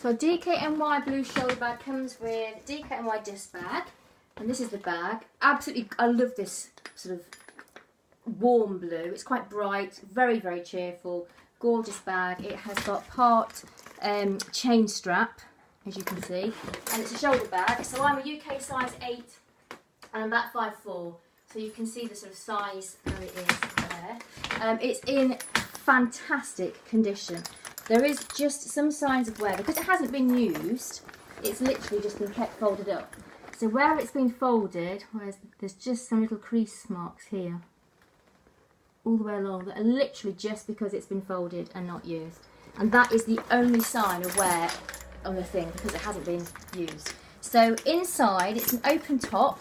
So a DKNY blue shoulder bag comes with DKNY disc bag, and this is the bag. Absolutely, I love this sort of warm blue. It's quite bright, very, very cheerful, gorgeous bag. It has got part chain strap, as you can see, and it's a shoulder bag. So I'm a UK size 8 and I'm about 5'4", so you can see the sort of size that it is there. It's in fantastic condition. There is just some signs of wear because it hasn't been used. It's literally just been kept folded up. So where it's been folded, there's just some little crease marks here, all the way along, that are literally just because it's been folded and not used. And that is the only sign of wear on the thing because it hasn't been used. So inside, it's an open top.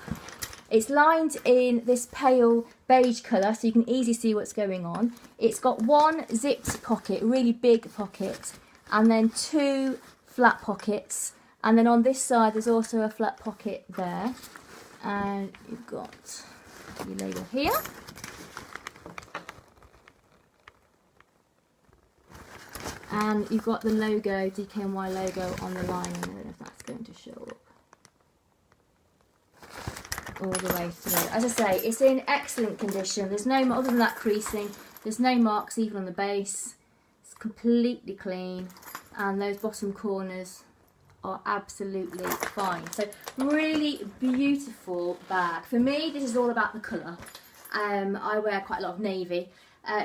It's lined in this pale beige colour, so you can easily see what's going on. It's got one zipped pocket, really big pocket, and then 2 flat pockets. And then on this side, there's also a flat pocket there. And you've got your label here. And you've got the logo, DKNY logo on the line. I don't know if that's going to show up. All the way through. As I say, it's in excellent condition. There's no, other than that creasing, there's no marks even on the base. It's completely clean, and those bottom corners are absolutely fine. So really beautiful bag. For me, this is all about the colour. I wear quite a lot of navy,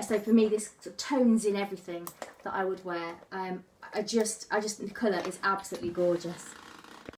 so for me this sort of tones in everything that I would wear. The colour is absolutely gorgeous.